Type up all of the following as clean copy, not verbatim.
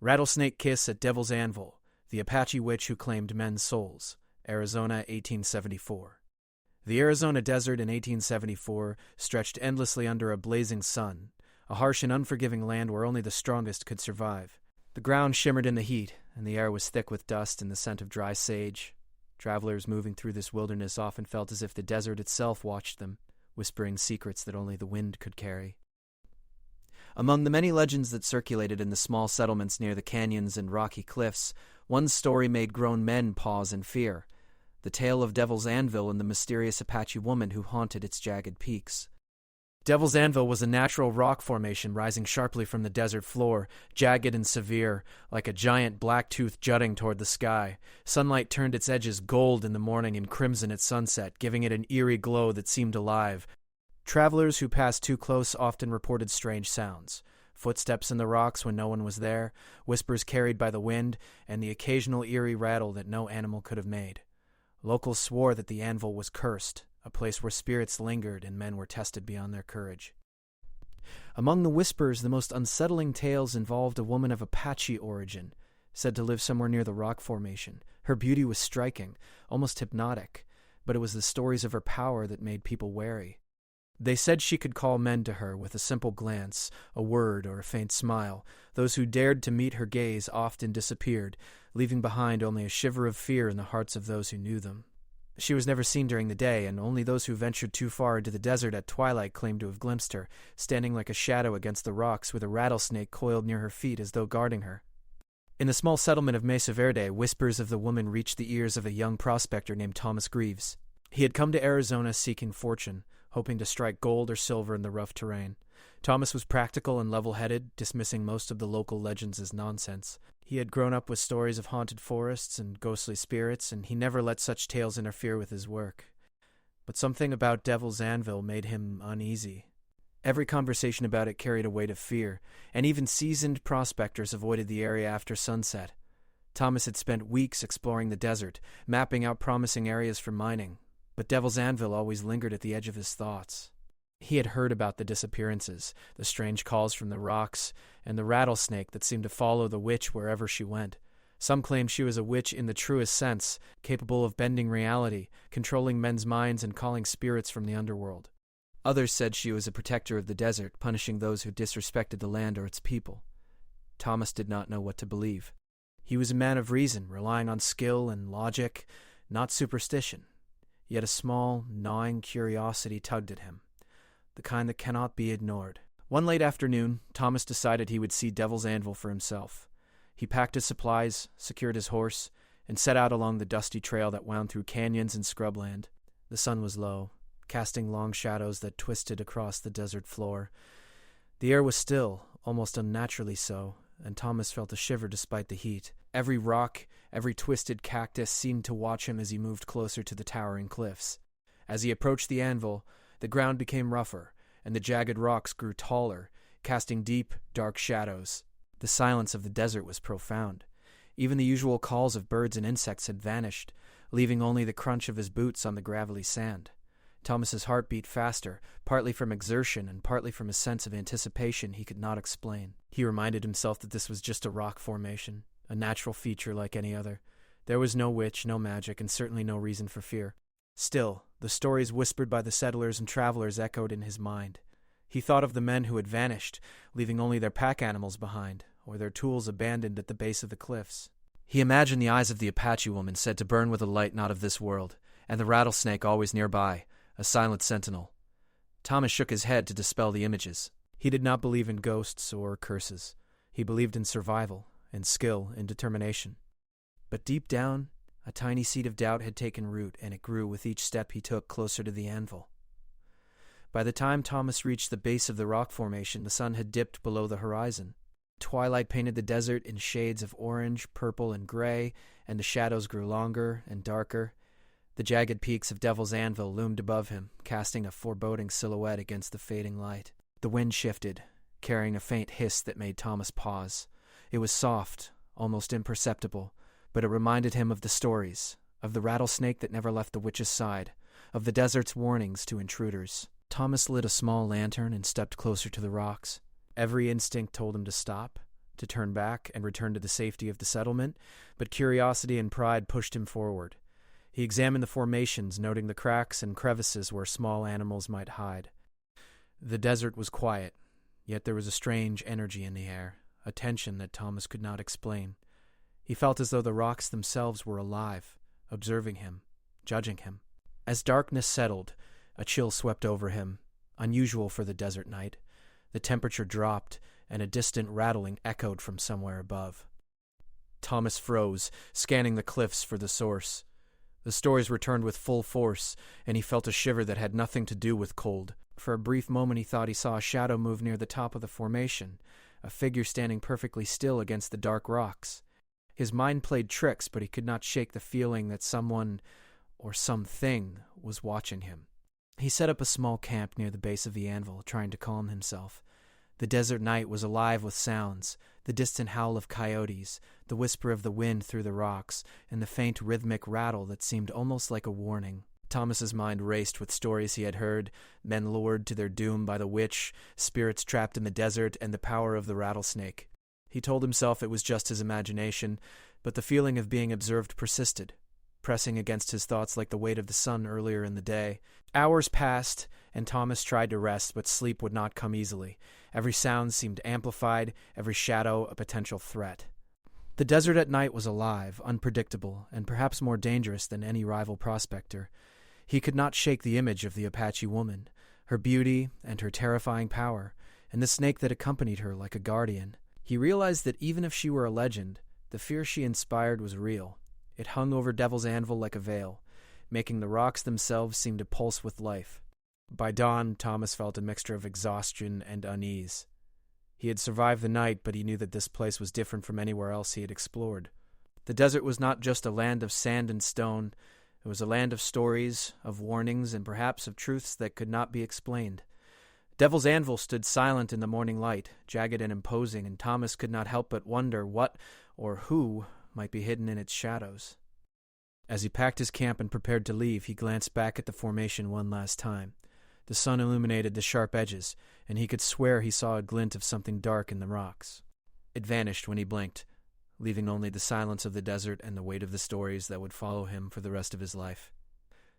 Rattlesnake Kiss at Devil's Anvil, the Apache Witch Who Claimed Men's Souls, Arizona, 1874. The Arizona desert in 1874 stretched endlessly under a blazing sun, a harsh and unforgiving land where only the strongest could survive. The ground shimmered in the heat, and the air was thick with dust and the scent of dry sage. Travelers moving through this wilderness often felt as if the desert itself watched them, whispering secrets that only the wind could carry. Among the many legends that circulated in the small settlements near the canyons and rocky cliffs, one story made grown men pause in fear: the tale of Devil's Anvil and the mysterious Apache woman who haunted its jagged peaks. Devil's Anvil was a natural rock formation rising sharply from the desert floor, jagged and severe, like a giant black tooth jutting toward the sky. Sunlight turned its edges gold in the morning and crimson at sunset, giving it an eerie glow that seemed alive. Travelers who passed too close often reported strange sounds: footsteps in the rocks when no one was there, whispers carried by the wind, and the occasional eerie rattle that no animal could have made. Locals swore that the anvil was cursed, a place where spirits lingered and men were tested beyond their courage. Among the whispers, the most unsettling tales involved a woman of Apache origin, said to live somewhere near the rock formation. Her beauty was striking, almost hypnotic, but it was the stories of her power that made people wary. They said she could call men to her with a simple glance, a word, or a faint smile. Those who dared to meet her gaze often disappeared, leaving behind only a shiver of fear in the hearts of those who knew them. She was never seen during the day, and only those who ventured too far into the desert at twilight claimed to have glimpsed her, standing like a shadow against the rocks with a rattlesnake coiled near her feet as though guarding her. In the small settlement of Mesa Verde, whispers of the woman reached the ears of a young prospector named Thomas Greaves. He had come to Arizona seeking fortune, hoping to strike gold or silver in the rough terrain. Thomas was practical and level-headed, dismissing most of the local legends as nonsense. He had grown up with stories of haunted forests and ghostly spirits, and he never let such tales interfere with his work. But something about Devil's Anvil made him uneasy. Every conversation about it carried a weight of fear, and even seasoned prospectors avoided the area after sunset. Thomas had spent weeks exploring the desert, mapping out promising areas for mining, but Devil's Anvil always lingered at the edge of his thoughts. He had heard about the disappearances, the strange calls from the rocks, and the rattlesnake that seemed to follow the witch wherever she went. Some claimed she was a witch in the truest sense, capable of bending reality, controlling men's minds and calling spirits from the underworld. Others said she was a protector of the desert, punishing those who disrespected the land or its people. Thomas did not know what to believe. He was a man of reason, relying on skill and logic, not superstition. Yet a small, gnawing curiosity tugged at him, the kind that cannot be ignored. One late afternoon, Thomas decided he would see Devil's Anvil for himself. He packed his supplies, secured his horse, and set out along the dusty trail that wound through canyons and scrubland. The sun was low, casting long shadows that twisted across the desert floor. The air was still, almost unnaturally so, and Thomas felt a shiver despite the heat. Every rock, every twisted cactus seemed to watch him as he moved closer to the towering cliffs. As he approached the anvil, the ground became rougher, and the jagged rocks grew taller, casting deep, dark shadows. The silence of the desert was profound. Even the usual calls of birds and insects had vanished, leaving only the crunch of his boots on the gravelly sand. Thomas's heart beat faster, partly from exertion and partly from a sense of anticipation he could not explain. He reminded himself that this was just a rock formation, a natural feature like any other. There was no witch, no magic, and certainly no reason for fear. Still, the stories whispered by the settlers and travelers echoed in his mind. He thought of the men who had vanished, leaving only their pack animals behind, or their tools abandoned at the base of the cliffs. He imagined the eyes of the Apache woman said to burn with a light not of this world, and the rattlesnake always nearby, a silent sentinel. Thomas shook his head to dispel the images. He did not believe in ghosts or curses. He believed in survival, in skill, in determination. But deep down, a tiny seed of doubt had taken root, and it grew with each step he took closer to the anvil. By the time Thomas reached the base of the rock formation, the sun had dipped below the horizon. Twilight painted the desert in shades of orange, purple, and gray, and the shadows grew longer and darker. The jagged peaks of Devil's Anvil loomed above him, casting a foreboding silhouette against the fading light. The wind shifted, carrying a faint hiss that made Thomas pause. It was soft, almost imperceptible, but it reminded him of the stories, of the rattlesnake that never left the witch's side, of the desert's warnings to intruders. Thomas lit a small lantern and stepped closer to the rocks. Every instinct told him to stop, to turn back and return to the safety of the settlement, but curiosity and pride pushed him forward. He examined the formations, noting the cracks and crevices where small animals might hide. The desert was quiet, yet there was a strange energy in the air, a tension that Thomas could not explain. He felt as though the rocks themselves were alive, observing him, judging him. As darkness settled, a chill swept over him, unusual for the desert night. The temperature dropped, and a distant rattling echoed from somewhere above. Thomas froze, scanning the cliffs for the source. The stories returned with full force, and he felt a shiver that had nothing to do with cold. For a brief moment he thought he saw a shadow move near the top of the formation, a figure standing perfectly still against the dark rocks. His mind played tricks, but he could not shake the feeling that someone, or something, was watching him. He set up a small camp near the base of the anvil, trying to calm himself. The desert night was alive with sounds, the distant howl of coyotes, the whisper of the wind through the rocks, and the faint rhythmic rattle that seemed almost like a warning. Thomas's mind raced with stories he had heard, men lured to their doom by the witch, spirits trapped in the desert, and the power of the rattlesnake. He told himself it was just his imagination, but the feeling of being observed persisted, pressing against his thoughts like the weight of the sun earlier in the day. Hours passed, and Thomas tried to rest, but sleep would not come easily. Every sound seemed amplified, every shadow a potential threat. The desert at night was alive, unpredictable, and perhaps more dangerous than any rival prospector. He could not shake the image of the Apache woman, her beauty and her terrifying power, and the snake that accompanied her like a guardian. He realized that even if she were a legend, the fear she inspired was real. It hung over Devil's Anvil like a veil, making the rocks themselves seem to pulse with life. By dawn, Thomas felt a mixture of exhaustion and unease. He had survived the night, but he knew that this place was different from anywhere else he had explored. The desert was not just a land of sand and stone. It was a land of stories, of warnings, and perhaps of truths that could not be explained. Devil's Anvil stood silent in the morning light, jagged and imposing, and Thomas could not help but wonder what or who might be hidden in its shadows. As he packed his camp and prepared to leave, he glanced back at the formation one last time. The sun illuminated the sharp edges, and he could swear he saw a glint of something dark in the rocks. It vanished when he blinked, leaving only the silence of the desert and the weight of the stories that would follow him for the rest of his life.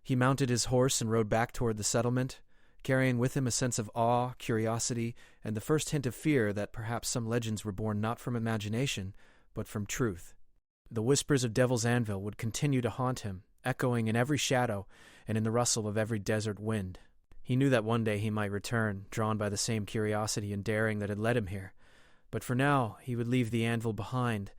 He mounted his horse and rode back toward the settlement, carrying with him a sense of awe, curiosity, and the first hint of fear that perhaps some legends were born not from imagination, but from truth. The whispers of Devil's Anvil would continue to haunt him, echoing in every shadow and in the rustle of every desert wind. He knew that one day he might return, drawn by the same curiosity and daring that had led him here. But for now, he would leave the anvil behind,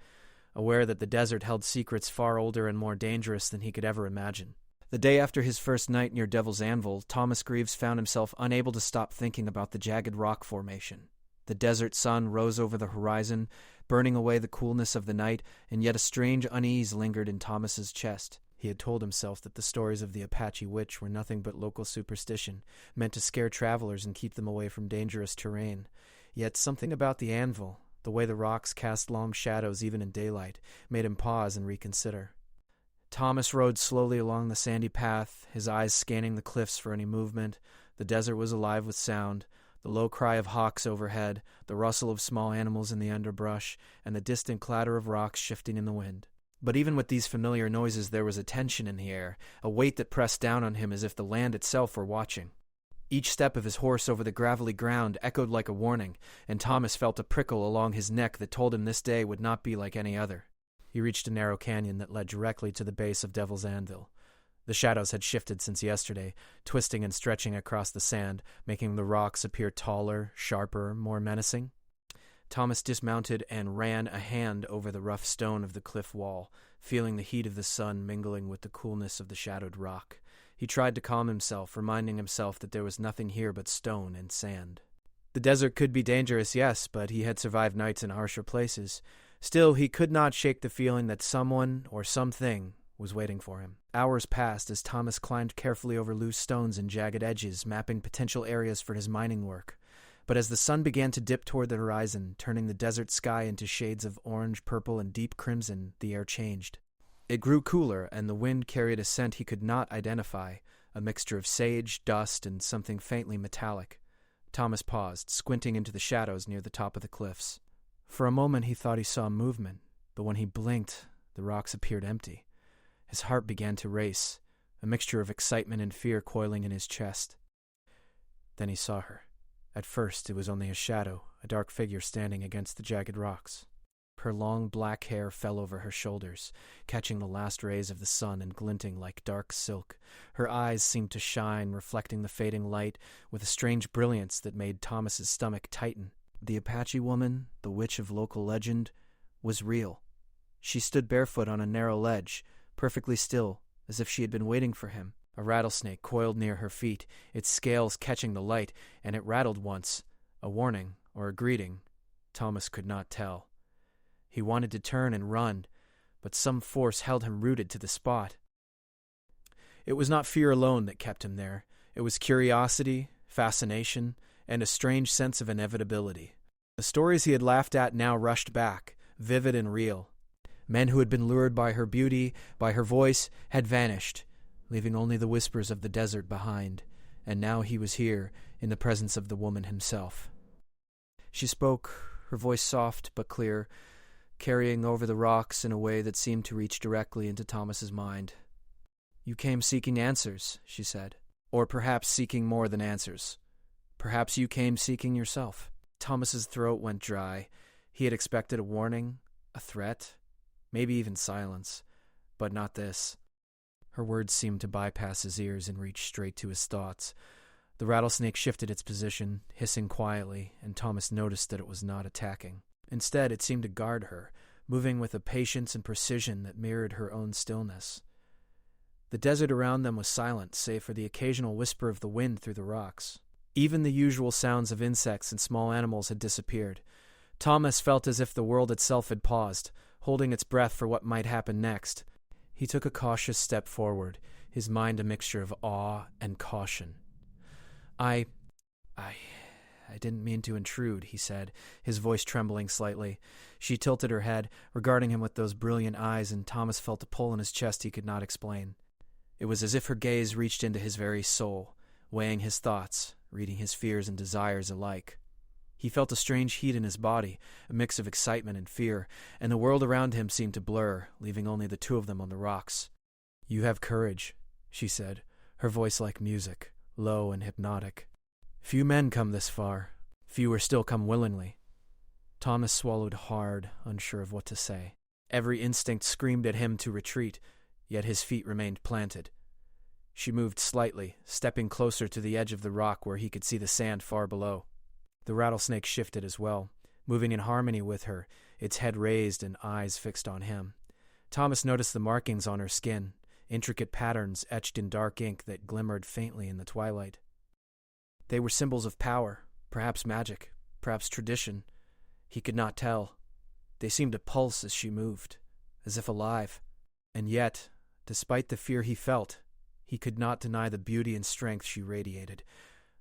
aware that the desert held secrets far older and more dangerous than he could ever imagine. The day after his first night near Devil's Anvil, Thomas Greaves found himself unable to stop thinking about the jagged rock formation. The desert sun rose over the horizon, burning away the coolness of the night, and yet a strange unease lingered in Thomas's chest. He had told himself that the stories of the Apache witch were nothing but local superstition, meant to scare travelers and keep them away from dangerous terrain. Yet something about the anvil, the way the rocks cast long shadows even in daylight, made him pause and reconsider. Thomas rode slowly along the sandy path, his eyes scanning the cliffs for any movement. The desert was alive with sound, the low cry of hawks overhead, the rustle of small animals in the underbrush, and the distant clatter of rocks shifting in the wind. But even with these familiar noises, there was a tension in the air, a weight that pressed down on him as if the land itself were watching. Each step of his horse over the gravelly ground echoed like a warning, and Thomas felt a prickle along his neck that told him this day would not be like any other. He reached a narrow canyon that led directly to the base of Devil's Anvil. The shadows had shifted since yesterday, twisting and stretching across the sand, making the rocks appear taller, sharper, more menacing. Thomas dismounted and ran a hand over the rough stone of the cliff wall, feeling the heat of the sun mingling with the coolness of the shadowed rock. He tried to calm himself, reminding himself that there was nothing here but stone and sand. The desert could be dangerous, yes, but he had survived nights in harsher places. Still, he could not shake the feeling that someone or something was waiting for him. Hours passed as Thomas climbed carefully over loose stones and jagged edges, mapping potential areas for his mining work. But as the sun began to dip toward the horizon, turning the desert sky into shades of orange, purple, and deep crimson, the air changed. It grew cooler, and the wind carried a scent he could not identify, a mixture of sage, dust, and something faintly metallic. Thomas paused, squinting into the shadows near the top of the cliffs. For a moment he thought he saw movement, but when he blinked, the rocks appeared empty. His heart began to race, a mixture of excitement and fear coiling in his chest. Then he saw her. At first it was only a shadow, a dark figure standing against the jagged rocks. Her long black hair fell over her shoulders, catching the last rays of the sun and glinting like dark silk. Her eyes seemed to shine, reflecting the fading light with a strange brilliance that made Thomas's stomach tighten. The Apache woman, the witch of local legend, was real. She stood barefoot on a narrow ledge, perfectly still, as if she had been waiting for him. A rattlesnake coiled near her feet, its scales catching the light, and it rattled once, a warning or a greeting. Thomas could not tell. He wanted to turn and run, but some force held him rooted to the spot. It was not fear alone that kept him there. It was curiosity, fascination, and a strange sense of inevitability. The stories he had laughed at now rushed back, vivid and real. Men who had been lured by her beauty, by her voice, had vanished, leaving only the whispers of the desert behind, and now he was here, in the presence of the woman himself. She spoke, her voice soft but clear, carrying over the rocks in a way that seemed to reach directly into Thomas's mind. "You came seeking answers," she said. "Or perhaps seeking more than answers. Perhaps you came seeking yourself." Thomas's throat went dry. He had expected a warning, a threat, maybe even silence, but not this. Her words seemed to bypass his ears and reach straight to his thoughts. The rattlesnake shifted its position, hissing quietly, and Thomas noticed that it was not attacking. Instead, it seemed to guard her, moving with a patience and precision that mirrored her own stillness. The desert around them was silent, save for the occasional whisper of the wind through the rocks. Even the usual sounds of insects and small animals had disappeared. Thomas felt as if the world itself had paused, holding its breath for what might happen next. He took a cautious step forward, his mind a mixture of awe and caution. I didn't mean to intrude," he said, his voice trembling slightly. She tilted her head, regarding him with those brilliant eyes, and Thomas felt a pull in his chest he could not explain. It was as if her gaze reached into his very soul, weighing his thoughts, reading his fears and desires alike. He felt a strange heat in his body, a mix of excitement and fear, and the world around him seemed to blur, leaving only the two of them on the rocks. "You have courage," she said, her voice like music, low and hypnotic. "Few men come this far. Fewer still come willingly." Thomas swallowed hard, unsure of what to say. Every instinct screamed at him to retreat, yet his feet remained planted. She moved slightly, stepping closer to the edge of the rock where he could see the sand far below. The rattlesnake shifted as well, moving in harmony with her, its head raised and eyes fixed on him. Thomas noticed the markings on her skin, intricate patterns etched in dark ink that glimmered faintly in the twilight. They were symbols of power, perhaps magic, perhaps tradition. He could not tell. They seemed to pulse as she moved, as if alive. And yet, despite the fear he felt, he could not deny the beauty and strength she radiated.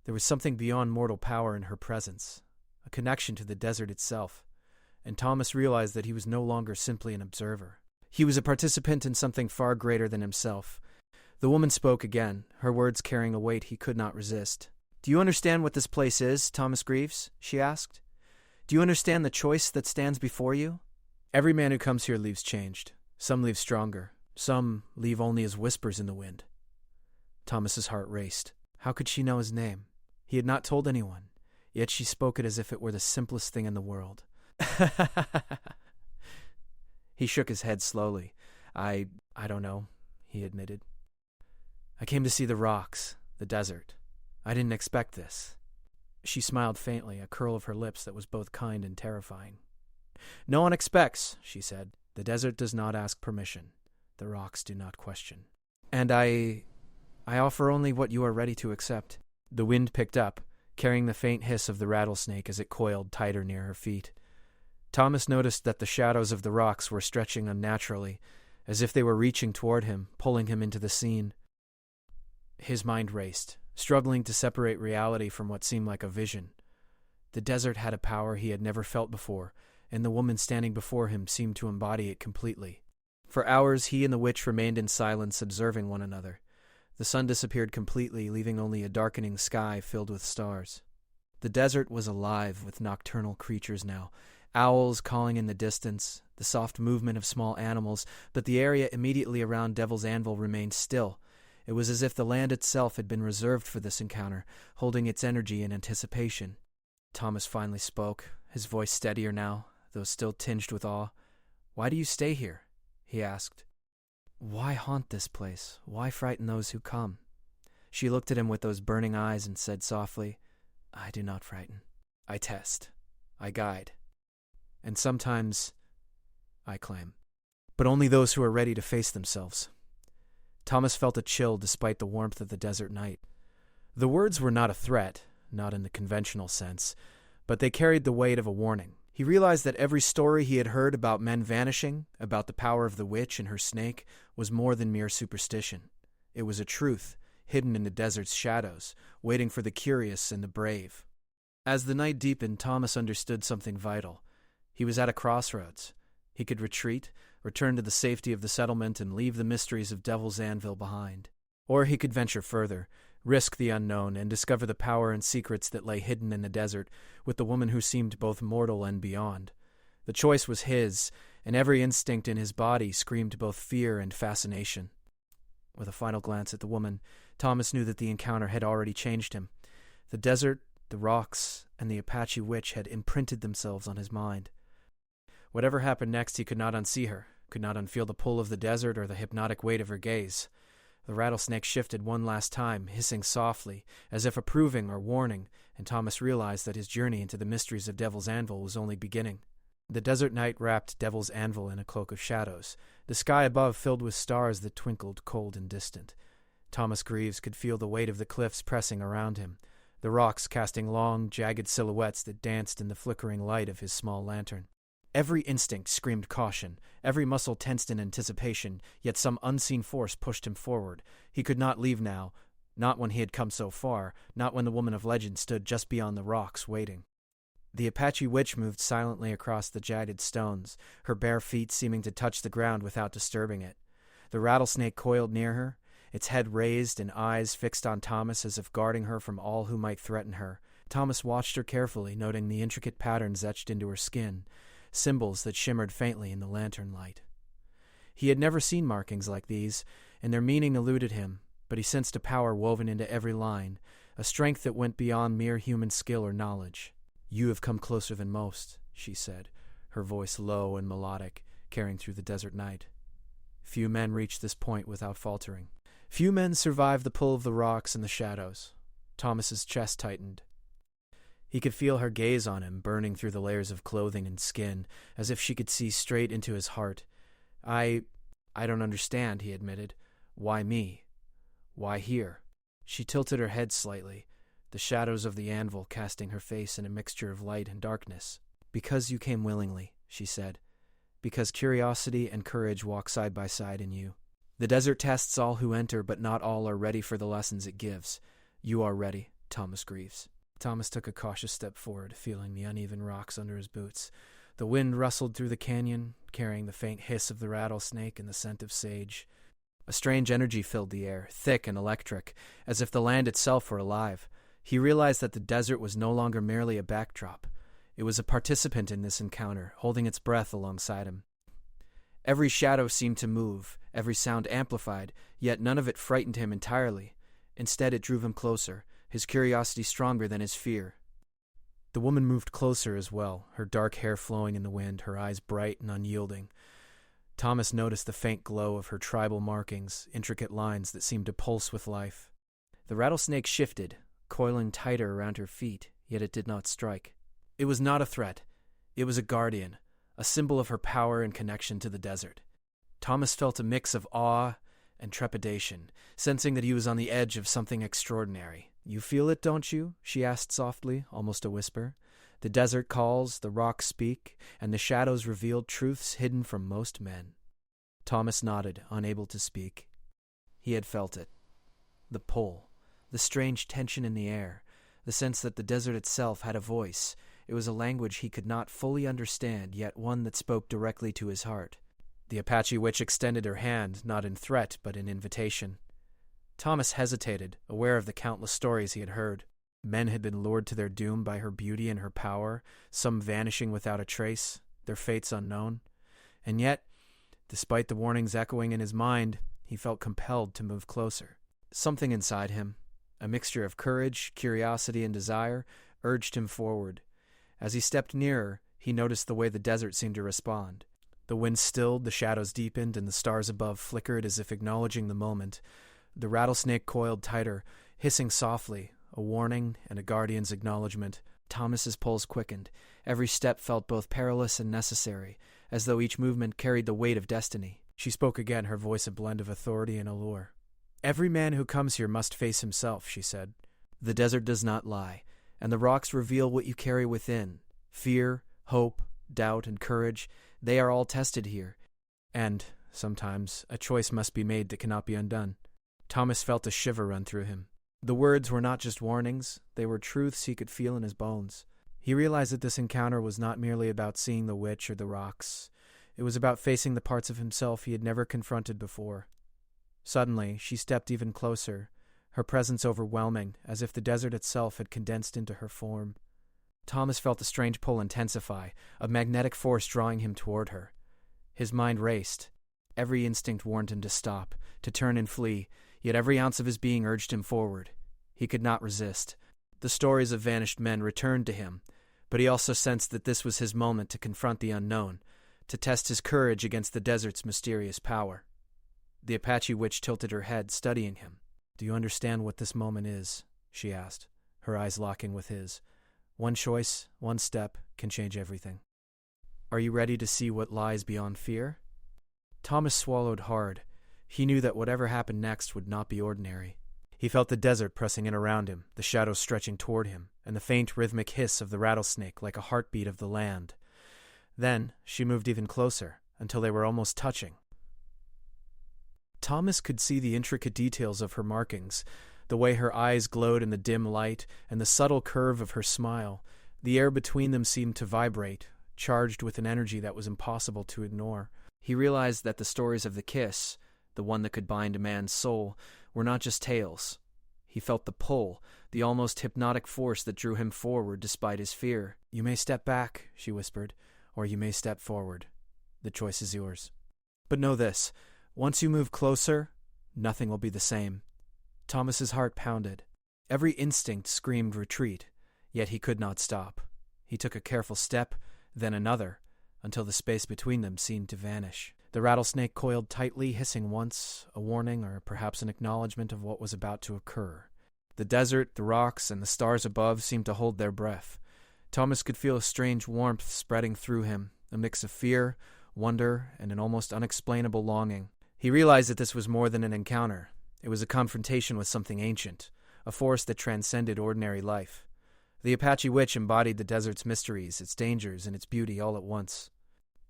There was something beyond mortal power in her presence, a connection to the desert itself, and Thomas realized that he was no longer simply an observer. He was a participant in something far greater than himself. The woman spoke again, her words carrying a weight he could not resist. "Do you understand what this place is, Thomas Greaves?" she asked. "Do you understand the choice that stands before you?" "Every man who comes here leaves changed. Some leave stronger. Some leave only as whispers in the wind." Thomas's heart raced. How could she know his name? He had not told anyone, yet she spoke it as if it were the simplest thing in the world. He shook his head slowly. I don't know," he admitted. "I came to see the rocks, the desert. I didn't expect this." She smiled faintly, a curl of her lips that was both kind and terrifying. "No one expects," she said. "The desert does not ask permission. The rocks do not question. And I offer only what you are ready to accept." The wind picked up, carrying the faint hiss of the rattlesnake as it coiled tighter near her feet. Thomas noticed that the shadows of the rocks were stretching unnaturally, as if they were reaching toward him, pulling him into the scene. His mind raced, struggling to separate reality from what seemed like a vision. The desert had a power he had never felt before, and the woman standing before him seemed to embody it completely. For hours he and the witch remained in silence, observing one another. The sun disappeared completely, leaving only a darkening sky filled with stars. The desert was alive with nocturnal creatures now, Owls calling in the distance, the soft movement of small animals, but the area immediately around Devil's Anvil remained still. It was as if the land itself had been reserved for this encounter, holding its energy in anticipation. Thomas finally spoke, his voice steadier now, though still tinged with awe. "Why do you stay here?" he asked. "Why haunt this place? Why frighten those who come?" She looked at him with those burning eyes and said softly, "I do not frighten. I test. I guide. And sometimes I claim. But only those who are ready to face themselves." Thomas felt a chill despite the warmth of the desert night. The words were not a threat, not in the conventional sense, but they carried the weight of a warning. He realized that every story he had heard about men vanishing, about the power of the witch and her snake, was more than mere superstition. It was a truth, hidden in the desert's shadows, waiting for the curious and the brave. As the night deepened, Thomas understood something vital. He was at a crossroads. He could retreat, return to the safety of the settlement, and leave the mysteries of Devil's Anvil behind. Or he could venture further, risk the unknown, and discover the power and secrets that lay hidden in the desert, with the woman who seemed both mortal and beyond. The choice was his, and every instinct in his body screamed both fear and fascination. With a final glance at the woman, Thomas knew that the encounter had already changed him. The desert, the rocks, and the Apache witch had imprinted themselves on his mind. Whatever happened next, he could not unsee her, could not unfeel the pull of the desert or the hypnotic weight of her gaze. The rattlesnake shifted one last time, hissing softly, as if approving or warning, and Thomas realized that his journey into the mysteries of Devil's Anvil was only beginning. The desert night wrapped Devil's Anvil in a cloak of shadows, the sky above filled with stars that twinkled cold and distant. Thomas Greaves could feel the weight of the cliffs pressing around him, the rocks casting long, jagged silhouettes that danced in the flickering light of his small lantern. Every instinct screamed caution, every muscle tensed in anticipation, yet some unseen force pushed him forward. He could not leave now, not when he had come so far, not when the woman of legend stood just beyond the rocks, waiting. The Apache witch moved silently across the jagged stones, her bare feet seeming to touch the ground without disturbing it. The rattlesnake coiled near her, its head raised and eyes fixed on Thomas as if guarding her from all who might threaten her. Thomas watched her carefully, noting the intricate patterns etched into her skin, symbols that shimmered faintly in the lantern light. He had never seen markings like these, and their meaning eluded him, but he sensed a power woven into every line, a strength that went beyond mere human skill or knowledge. "You have come closer than most," she said, her voice low and melodic, carrying through the desert night. Few men reach this point without faltering. Few men survive the pull of the rocks and the shadows. Thomas's chest tightened. He could feel her gaze on him, burning through the layers of clothing and skin, as if she could see straight into his heart. I don't understand," he admitted. "Why me? Why here?" She tilted her head slightly, the shadows of the anvil casting her face in a mixture of light and darkness. "Because you came willingly," she said. "Because curiosity and courage walk side by side in you. The desert tests all who enter, but not all are ready for the lessons it gives. You are ready, Thomas Greaves." Thomas took a cautious step forward, feeling the uneven rocks under his boots. The wind rustled through the canyon, carrying the faint hiss of the rattlesnake and the scent of sage. A strange energy filled the air, thick and electric, as if the land itself were alive. He realized that the desert was no longer merely a backdrop. It was a participant in this encounter, holding its breath alongside him. Every shadow seemed to move, every sound amplified, yet none of it frightened him entirely. Instead, it drew him closer, his curiosity stronger than his fear. The woman moved closer as well, her dark hair flowing in the wind, her eyes bright and unyielding. Thomas noticed the faint glow of her tribal markings, intricate lines that seemed to pulse with life. The rattlesnake shifted, coiling tighter around her feet, yet it did not strike. It was not a threat. It was a guardian, a symbol of her power and connection to the desert. Thomas felt a mix of awe and trepidation, sensing that he was on the edge of something extraordinary. "You feel it, don't you?" she asked softly, almost a whisper. "The desert calls, the rocks speak, and the shadows reveal truths hidden from most men." Thomas nodded, unable to speak. He had felt it. The pull, the strange tension in the air, the sense that the desert itself had a voice. It was a language he could not fully understand, yet one that spoke directly to his heart. The Apache witch extended her hand, not in threat, but in invitation. Thomas hesitated, aware of the countless stories he had heard. Men had been lured to their doom by her beauty and her power, some vanishing without a trace, their fates unknown. And yet, despite the warnings echoing in his mind, he felt compelled to move closer. Something inside him, a mixture of courage, curiosity, and desire, urged him forward. As he stepped nearer, he noticed the way the desert seemed to respond. The wind stilled, the shadows deepened, and the stars above flickered as if acknowledging the moment. The rattlesnake coiled tighter, hissing softly, a warning and a guardian's acknowledgement. Thomas's pulse quickened. Every step felt both perilous and necessary, as though each movement carried the weight of destiny. She spoke again, her voice a blend of authority and allure. "Every man who comes here must face himself," she said. "The desert does not lie, and the rocks reveal what you carry within. Fear, hope, doubt, and courage, they are all tested here. And, sometimes, a choice must be made that cannot be undone." Thomas felt a shiver run through him. The words were not just warnings, they were truths he could feel in his bones. He realized that this encounter was not merely about seeing the witch or the rocks. It was about facing the parts of himself he had never confronted before. Suddenly, she stepped even closer, her presence overwhelming, as if the desert itself had condensed into her form. Thomas felt a strange pull intensify, a magnetic force drawing him toward her. His mind raced. Every instinct warned him to stop, to turn and flee, yet every ounce of his being urged him forward. He could not resist. The stories of vanished men returned to him, but he also sensed that this was his moment to confront the unknown, to test his courage against the desert's mysterious power. The Apache witch tilted her head, studying him. "Do you understand what this moment is?" she asked, her eyes locking with his. "One choice, one step, can change everything. Are you ready to see what lies beyond fear?" Thomas swallowed hard. He knew that whatever happened next would not be ordinary. He felt the desert pressing in around him, the shadows stretching toward him, and the faint rhythmic hiss of the rattlesnake like a heartbeat of the land. Then she moved even closer, until they were almost touching. Thomas could see the intricate details of her markings, the way her eyes glowed in the dim light, and the subtle curve of her smile. The air between them seemed to vibrate, charged with an energy that was impossible to ignore. He realized that the stories of the kiss, the one that could bind a man's soul, were not just tales. He felt the pull, the almost hypnotic force that drew him forward despite his fear. "You may step back," she whispered, "or you may step forward. The choice is yours. But know this, once you move closer, nothing will be the same." Thomas's heart pounded. Every instinct screamed retreat, yet he could not stop. He took a careful step, then another, until the space between them seemed to vanish. The rattlesnake coiled tightly, hissing once, a warning or perhaps an acknowledgement of what was about to occur. The desert, the rocks, and the stars above seemed to hold their breath. Thomas could feel a strange warmth spreading through him, a mix of fear, wonder, and an almost unexplainable longing. He realized that this was more than an encounter. It was a confrontation with something ancient, a force that transcended ordinary life. The Apache witch embodied the desert's mysteries, its dangers, and its beauty all at once.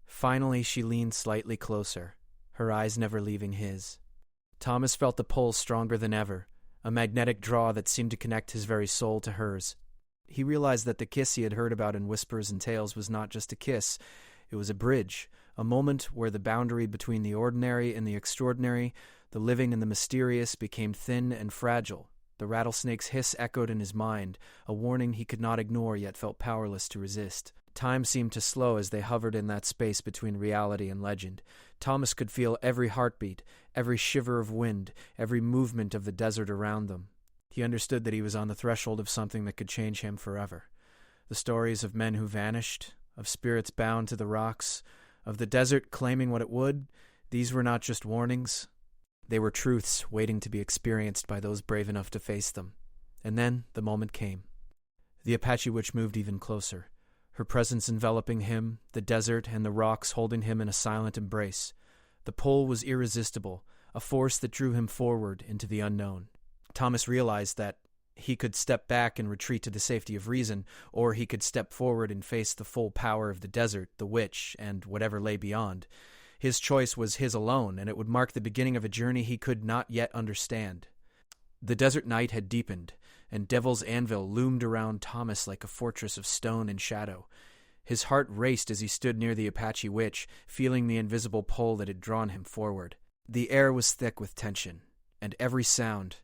Finally, she leaned slightly closer, her eyes never leaving his. Thomas felt the pull stronger than ever, a magnetic draw that seemed to connect his very soul to hers. He realized that the kiss he had heard about in whispers and tales was not just a kiss, it was a bridge, a moment where the boundary between the ordinary and the extraordinary, the living and the mysterious, became thin and fragile. The rattlesnake's hiss echoed in his mind, a warning he could not ignore yet felt powerless to resist. Time seemed to slow as they hovered in that space between reality and legend. Thomas could feel every heartbeat, every shiver of wind, every movement of the desert around them. He understood that he was on the threshold of something that could change him forever. The stories of men who vanished, of spirits bound to the rocks, of the desert claiming what it would, these were not just warnings. They were truths waiting to be experienced by those brave enough to face them. And then the moment came. The Apache witch moved even closer, her presence enveloping him, the desert and the rocks holding him in a silent embrace. The pull was irresistible, a force that drew him forward into the unknown. Thomas realized that he could step back and retreat to the safety of reason, or he could step forward and face the full power of the desert, the witch, and whatever lay beyond. His choice was his alone, and it would mark the beginning of a journey he could not yet understand. The desert night had deepened, and Devil's Anvil loomed around Thomas like a fortress of stone and shadow. His heart raced as he stood near the Apache witch, feeling the invisible pull that had drawn him forward. The air was thick with tension, and every sound,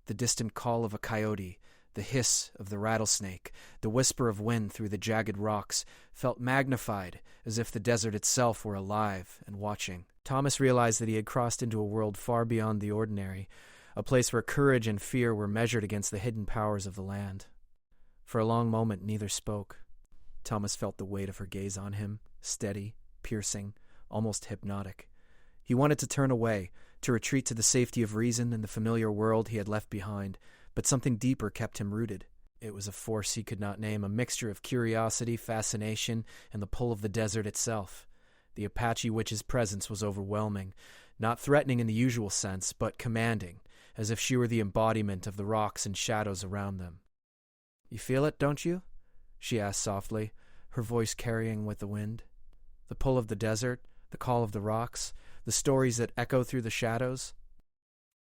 the distant call of a coyote, The hiss of the rattlesnake, the whisper of wind through the jagged rocks, felt magnified, as if the desert itself were alive and watching. Thomas realized that he had crossed into a world far beyond the ordinary, a place where courage and fear were measured against the hidden powers of the land. For a long moment, neither spoke. Thomas felt the weight of her gaze on him, steady, piercing, almost hypnotic. He wanted to turn away, to retreat to the safety of reason and the familiar world he had left behind, but something deeper kept him rooted. It was a force he could not name, a mixture of curiosity, fascination, and the pull of the desert itself. The Apache witch's presence was overwhelming, not threatening in the usual sense, but commanding, as if she were the embodiment of the rocks and shadows around them. "You feel it, don't you?" she asked softly, her voice carrying with the wind. "The pull of the desert, the call of the rocks, the stories that echo through the shadows?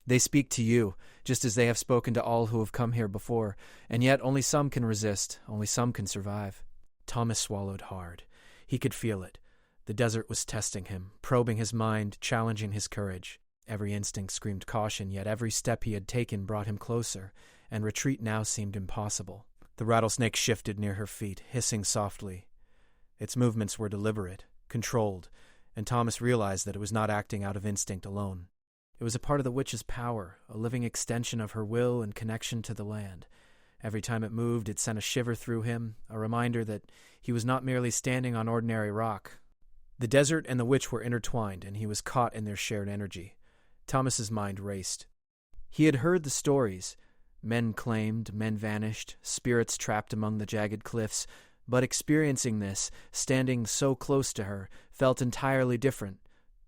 They speak to you, just as they have spoken to all who have come here before, and yet only some can resist, only some can survive." Thomas swallowed hard. He could feel it. The desert was testing him, probing his mind, challenging his courage. Every instinct screamed caution, yet every step he had taken brought him closer, and retreat now seemed impossible. The rattlesnake shifted near her feet, hissing softly. Its movements were deliberate, controlled, and Thomas realized that it was not acting out of instinct alone. It was a part of the witch's power, a living extension of her will and connection to the land. Every time it moved, it sent a shiver through him, a reminder that he was not merely standing on ordinary rock. The desert and the witch were intertwined, and he was caught in their shared energy. Thomas's mind raced. He had heard the stories. Men claimed, men vanished, spirits trapped among the jagged cliffs, but experiencing this, standing so close to her, felt entirely different.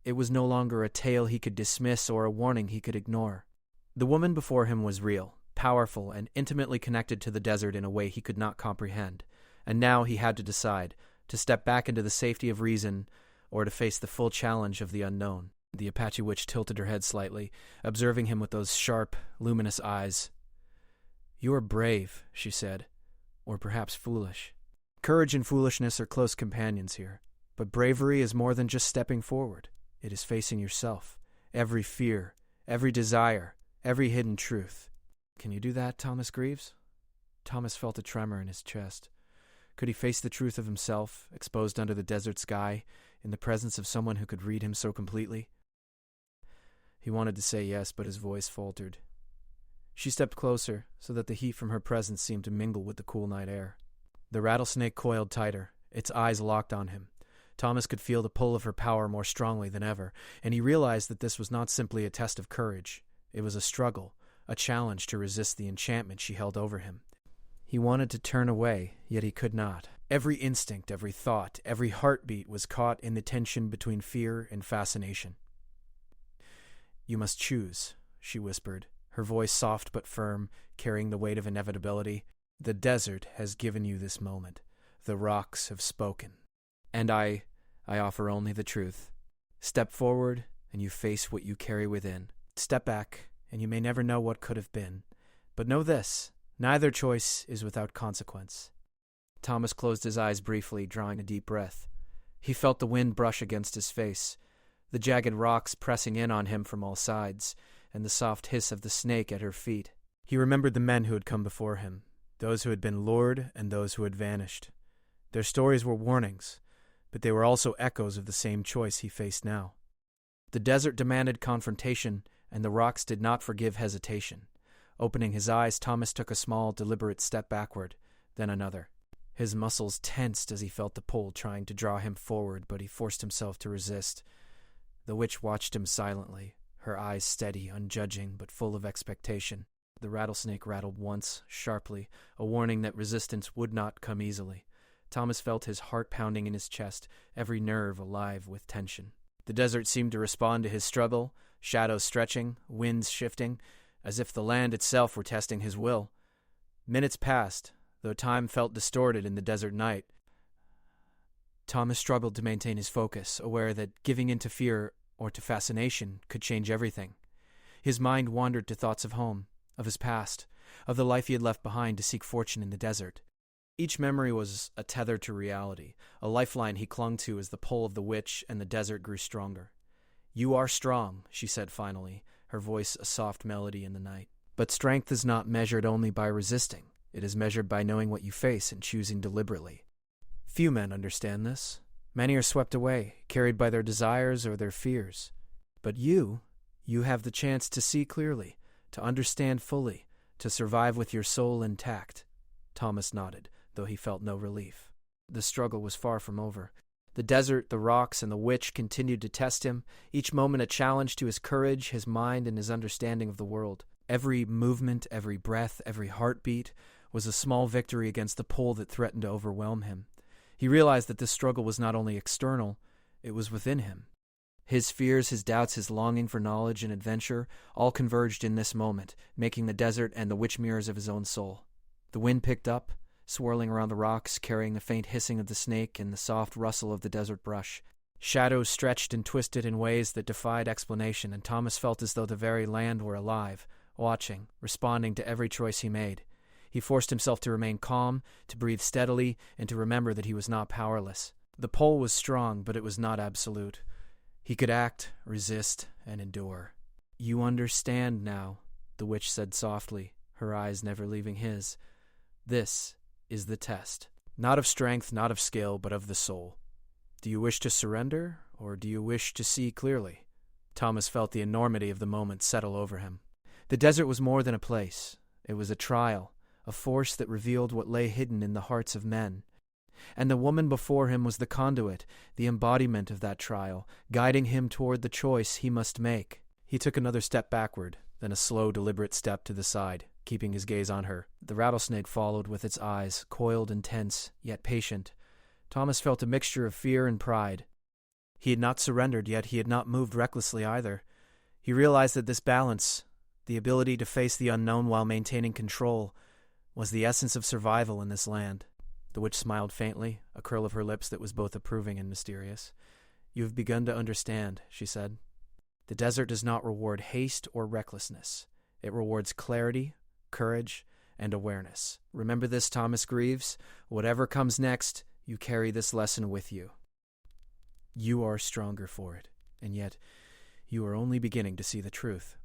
It was no longer a tale he could dismiss or a warning he could ignore. The woman before him was real, powerful, and intimately connected to the desert in a way he could not comprehend. And now he had to decide, to step back into the safety of reason or to face the full challenge of the unknown. The Apache witch tilted her head slightly, observing him with those sharp, luminous eyes. "You are brave," she said, "or perhaps foolish. Courage and foolishness are close companions here. But bravery is more than just stepping forward. It is facing yourself, every fear, every desire, every hidden truth." "Can you do that, Thomas Greaves?" Thomas felt a tremor in his chest. Could he face the truth of himself, exposed under the desert sky, in the presence of someone who could read him so completely? He wanted to say yes, but his voice faltered. She stepped closer, so that the heat from her presence seemed to mingle with the cool night air. The rattlesnake coiled tighter, its eyes locked on him. Thomas could feel the pull of her power more strongly than ever, and he realized that this was not simply a test of courage. It was a struggle, a challenge to resist the enchantment she held over him. He wanted to turn away, yet he could not. Every instinct, every thought, every heartbeat was caught in the tension between fear and fascination. "You must choose," she whispered, her voice soft but firm, carrying the weight of inevitability. "The desert has given you this moment. The rocks have spoken. And I offer only the truth. Step forward, and you face what you carry within. Step back, and you may never know what could have been. But know this, neither choice is without consequence." Thomas closed his eyes briefly, drawing a deep breath. He felt the wind brush against his face, the jagged rocks pressing in on him from all sides, and the soft hiss of the snake at her feet. He remembered the men who had come before him, those who had been lured and those who had vanished. Their stories were warnings, but they were also echoes of the same choice he faced now. The desert demanded confrontation, and the rocks did not forgive hesitation. Opening his eyes, Thomas took a small, deliberate step backward, then another. His muscles tensed as he felt the pull trying to draw him forward, but he forced himself to resist. The witch watched him silently, her eyes steady, unjudging, but full of expectation. The rattlesnake rattled once, sharply, a warning that resistance would not come easily. Thomas felt his heart pounding in his chest, every nerve alive with tension. The desert seemed to respond to his struggle, shadows stretching, winds shifting, as if the land itself were testing his will. Minutes passed, though time felt distorted in the desert night. Thomas struggled to maintain his focus, aware that giving in to fear or to fascination could change everything. His mind wandered to thoughts of home, of his past, of the life he had left behind to seek fortune in the desert. Each memory was a tether to reality, a lifeline he clung to as the pull of the witch and the desert grew stronger. "You are strong," she said finally, her voice a soft melody in the night. But strength is not measured only by resisting. It is measured by knowing what you face and choosing deliberately. Few men understand this. Many are swept away, carried by their desires or their fears. But you have the chance to see clearly, to understand fully, to survive with your soul intact. Thomas nodded, though he felt no relief. The struggle was far from over. The desert, the rocks, and the witch continued to test him, each moment a challenge to his courage, his mind, and his understanding of the world. Every movement, every breath, every heartbeat was a small victory against the pull that threatened to overwhelm him. He realized that this struggle was not only external, it was within him. His fears, his doubts, his longing for knowledge and adventure all converged in this moment, making the desert and the witch mirrors of his own soul. The wind picked up, swirling around the rocks, carrying the faint hissing of the snake and the soft rustle of the desert brush. Shadows stretched and twisted in ways that defied explanation, and Thomas felt as though the very land were alive, watching, responding to every choice he made. He forced himself to remain calm, to breathe steadily, and to remember that he was not powerless. The pull was strong, but it was not absolute. He could act, resist, and endure. "You understand now," the witch said softly, her eyes never leaving his. "This is the test. Not of strength, not of skill, but of the soul. Do you wish to surrender, or do you wish to see clearly?" Thomas felt the enormity of the moment settle over him. The desert was more than a place. It was a trial, a force that revealed what lay hidden in the hearts of men. And the woman before him was the conduit, the embodiment of that trial, guiding him toward the choice he must make. He took another step backward, then a slow, deliberate step to the side, keeping his gaze on her. The rattlesnake followed with its eyes, coiled and tense, yet patient. Thomas felt a mixture of fear and pride. He had not surrendered, yet he had not moved recklessly either. He realized that this balance, the ability to face the unknown while maintaining control, was the essence of survival in this land. The witch smiled faintly, a curl of her lips that was both approving and mysterious. "You have begun to understand," she said. "The desert does not reward haste or recklessness. It rewards clarity, courage, and awareness. Remember this, Thomas Greaves. Whatever comes next, you carry this lesson with you. You are stronger for it, and yet you are only beginning to see the truth."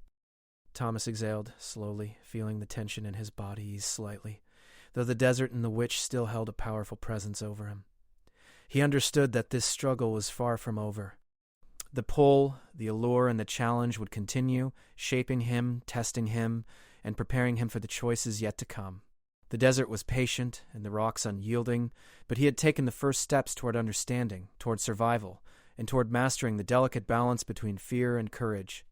Thomas exhaled slowly, feeling the tension in his body ease slightly, though the desert and the witch still held a powerful presence over him. He understood that this struggle was far from over. The pull, the allure, and the challenge would continue, shaping him, testing him, and preparing him for the choices yet to come. The desert was patient and the rocks unyielding, but he had taken the first steps toward understanding, toward survival, and toward mastering the delicate balance between fear and courage.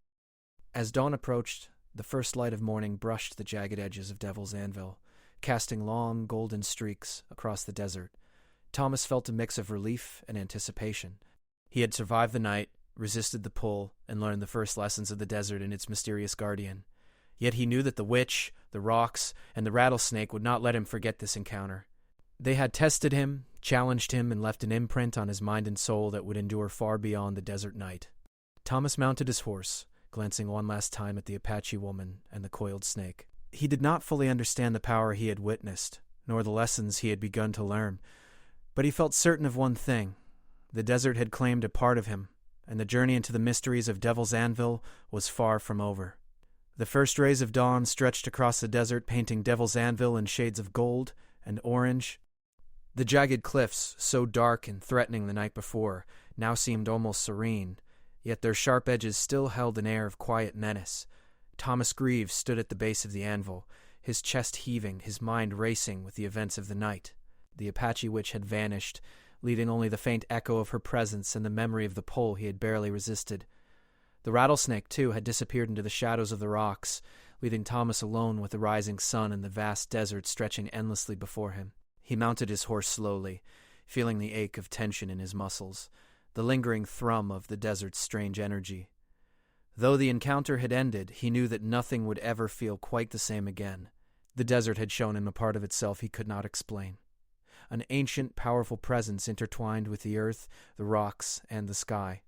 As dawn approached, the first light of morning brushed the jagged edges of Devil's Anvil, casting long, golden streaks across the desert. Thomas felt a mix of relief and anticipation. He had survived the night, resisted the pull, and learned the first lessons of the desert and its mysterious guardian. Yet he knew that the witch, the rocks, and the rattlesnake would not let him forget this encounter. They had tested him, challenged him, and left an imprint on his mind and soul that would endure far beyond the desert night. Thomas mounted his horse, glancing one last time at the Apache woman and the coiled snake. He did not fully understand the power he had witnessed, nor the lessons he had begun to learn, but he felt certain of one thing. The desert had claimed a part of him, and the journey into the mysteries of Devil's Anvil was far from over. The first rays of dawn stretched across the desert, painting Devil's Anvil in shades of gold and orange. The jagged cliffs, so dark and threatening the night before, now seemed almost serene, yet their sharp edges still held an air of quiet menace. Thomas Greaves stood at the base of the anvil, his chest heaving, his mind racing with the events of the night. The Apache witch had vanished, leaving only the faint echo of her presence and the memory of the pull he had barely resisted. The rattlesnake, too, had disappeared into the shadows of the rocks, leaving Thomas alone with the rising sun and the vast desert stretching endlessly before him. He mounted his horse slowly, feeling the ache of tension in his muscles, the lingering thrum of the desert's strange energy. Though the encounter had ended, he knew that nothing would ever feel quite the same again. The desert had shown him a part of itself he could not explain. An ancient, powerful presence intertwined with the earth, the rocks, and the sky.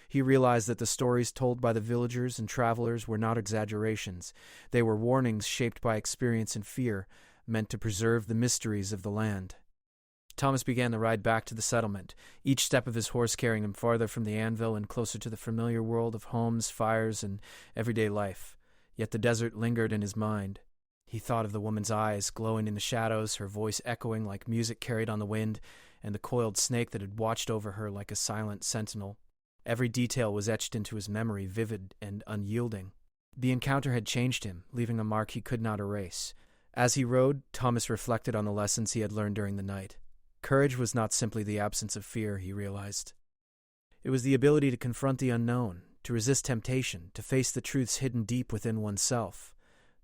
He realized that the stories told by the villagers and travelers were not exaggerations. They were warnings shaped by experience and fear, meant to preserve the mysteries of the land. Thomas began the ride back to the settlement, each step of his horse carrying him farther from the anvil and closer to the familiar world of homes, fires, and everyday life. Yet the desert lingered in his mind. He thought of the woman's eyes glowing in the shadows, her voice echoing like music carried on the wind, and the coiled snake that had watched over her like a silent sentinel. Every detail was etched into his memory, vivid and unyielding. The encounter had changed him, leaving a mark he could not erase. As he rode, Thomas reflected on the lessons he had learned during the night. Courage was not simply the absence of fear, he realized. It was the ability to confront the unknown, to resist temptation, to face the truths hidden deep within oneself.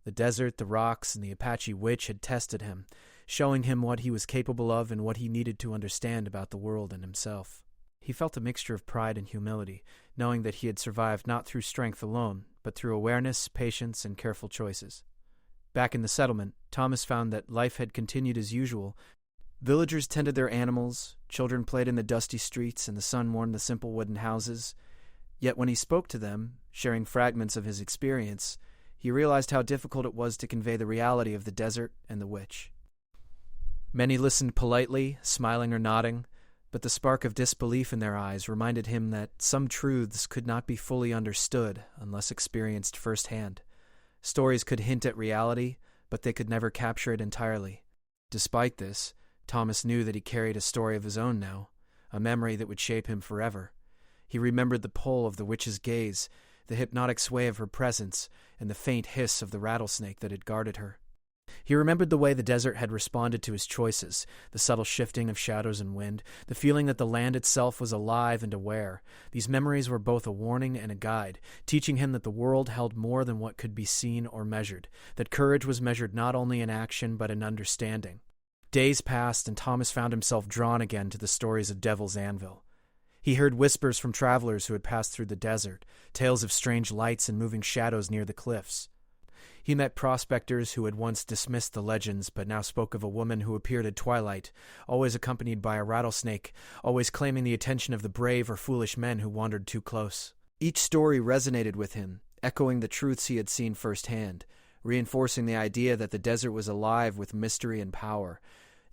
The desert, the rocks, and the Apache witch had tested him, showing him what he was capable of and what he needed to understand about the world and himself. He felt a mixture of pride and humility, knowing that he had survived not through strength alone, but through awareness, patience, and careful choices. Back in the settlement, Thomas found that life had continued as usual. Villagers tended their animals, children played in the dusty streets, and the sun warmed the simple wooden houses. Yet when he spoke to them, sharing fragments of his experience, he realized how difficult it was to convey the reality of the desert and the witch. Many listened politely, smiling or nodding, but the spark of disbelief in their eyes reminded him that some truths could not be fully understood unless experienced firsthand. Stories could hint at reality, but they could never capture it entirely. Despite this, Thomas knew that he carried a story of his own now, a memory that would shape him forever. He remembered the pull of the witch's gaze, the hypnotic sway of her presence, and the faint hiss of the rattlesnake that had guarded her. He remembered the way the desert had responded to his choices, the subtle shifting of shadows and wind, the feeling that the land itself was alive and aware. These memories were both a warning and a guide, teaching him that the world held more than what could be seen or measured, that courage was measured not only in action but in understanding. Days passed, and Thomas found himself drawn again to the stories of Devil's Anvil. He heard whispers from travelers who had passed through the desert, tales of strange lights and moving shadows near the cliffs. He met prospectors who had once dismissed the legends but now spoke of a woman who appeared at twilight, always accompanied by a rattlesnake, always claiming the attention of the brave or foolish men who wandered too close. Each story resonated with him, echoing the truths he had seen firsthand, reinforcing the idea that the desert was alive with mystery and power.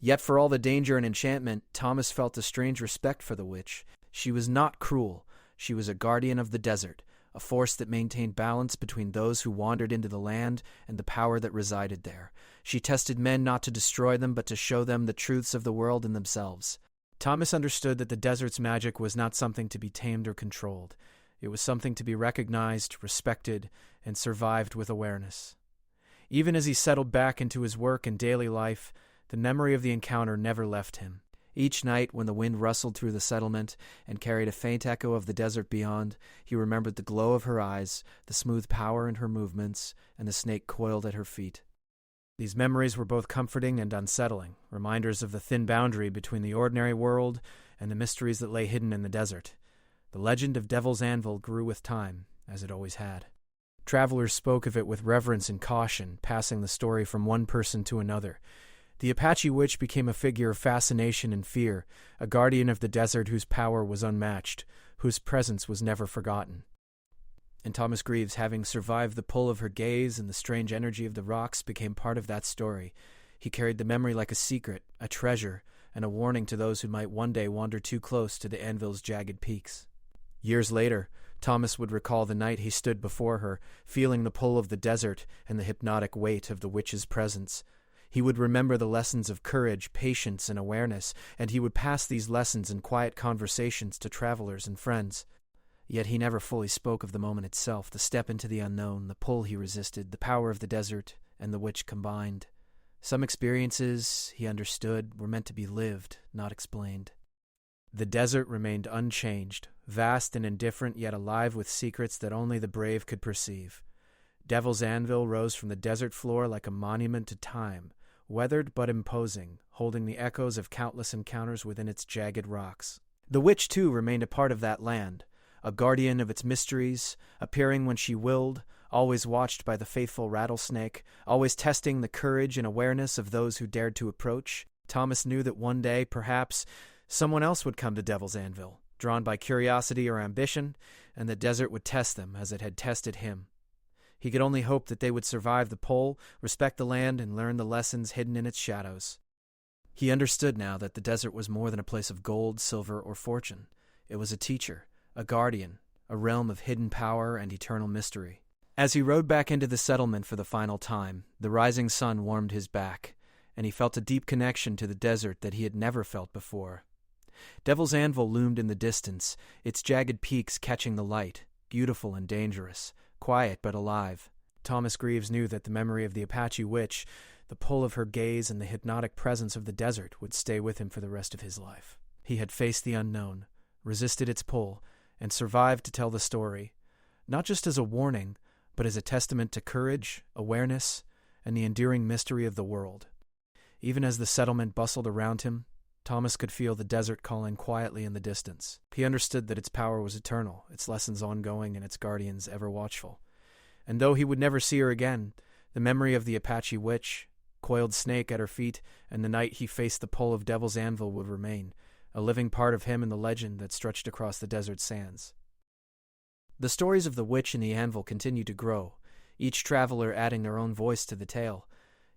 Yet for all the danger and enchantment, Thomas felt a strange respect for the witch. She was not cruel. She was a guardian of the desert, a force that maintained balance between those who wandered into the land and the power that resided there. She tested men not to destroy them, but to show them the truths of the world and themselves. Thomas understood that the desert's magic was not something to be tamed or controlled. It was something to be recognized, respected, and survived with awareness. Even as he settled back into his work and daily life, the memory of the encounter never left him. Each night, when the wind rustled through the settlement and carried a faint echo of the desert beyond, he remembered the glow of her eyes, the smooth power in her movements, and the snake coiled at her feet. These memories were both comforting and unsettling, reminders of the thin boundary between the ordinary world and the mysteries that lay hidden in the desert. The legend of Devil's Anvil grew with time, as it always had. Travelers spoke of it with reverence and caution, passing the story from one person to another. The Apache witch became a figure of fascination and fear, a guardian of the desert whose power was unmatched, whose presence was never forgotten. And Thomas Greaves, having survived the pull of her gaze and the strange energy of the rocks, became part of that story. He carried the memory like a secret, a treasure, and a warning to those who might one day wander too close to the anvil's jagged peaks. Years later, Thomas would recall the night he stood before her, feeling the pull of the desert and the hypnotic weight of the witch's presence. He would remember the lessons of courage, patience, and awareness, and he would pass these lessons in quiet conversations to travelers and friends. Yet he never fully spoke of the moment itself, the step into the unknown, the pull he resisted, the power of the desert, and the witch combined. Some experiences, he understood, were meant to be lived, not explained. The desert remained unchanged, vast and indifferent, yet alive with secrets that only the brave could perceive. Devil's Anvil rose from the desert floor like a monument to time, weathered but imposing, holding the echoes of countless encounters within its jagged rocks. The witch, too, remained a part of that land, a guardian of its mysteries, appearing when she willed, always watched by the faithful rattlesnake, always testing the courage and awareness of those who dared to approach. Thomas knew that one day, perhaps, someone else would come to Devil's Anvil, drawn by curiosity or ambition, and the desert would test them as it had tested him. He could only hope that they would survive the pull, respect the land, and learn the lessons hidden in its shadows. He understood now that the desert was more than a place of gold, silver, or fortune. It was a teacher, a guardian, a realm of hidden power and eternal mystery. As he rode back into the settlement for the final time, the rising sun warmed his back, and he felt a deep connection to the desert that he had never felt before. Devil's Anvil loomed in the distance, its jagged peaks catching the light, beautiful and dangerous, quiet but alive. Thomas Greaves knew that the memory of the Apache witch, the pull of her gaze, and the hypnotic presence of the desert would stay with him for the rest of his life. He had faced the unknown, resisted its pull, and survived to tell the story, not just as a warning, but as a testament to courage, awareness, and the enduring mystery of the world. Even as the settlement bustled around him, Thomas could feel the desert calling quietly in the distance. He understood that its power was eternal, its lessons ongoing, and its guardians ever watchful. And though he would never see her again, the memory of the Apache witch, coiled snake at her feet, and the night he faced the pull of Devil's Anvil would remain, a living part of him and the legend that stretched across the desert sands. The stories of the witch and the anvil continued to grow, each traveler adding their own voice to the tale.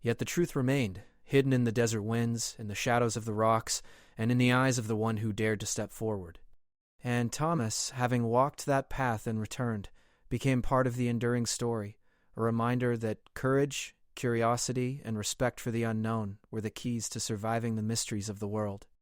Yet the truth remained, hidden in the desert winds, in the shadows of the rocks, and in the eyes of the one who dared to step forward. And Thomas, having walked that path and returned, became part of the enduring story, a reminder that courage, curiosity, and respect for the unknown were the keys to surviving the mysteries of the world.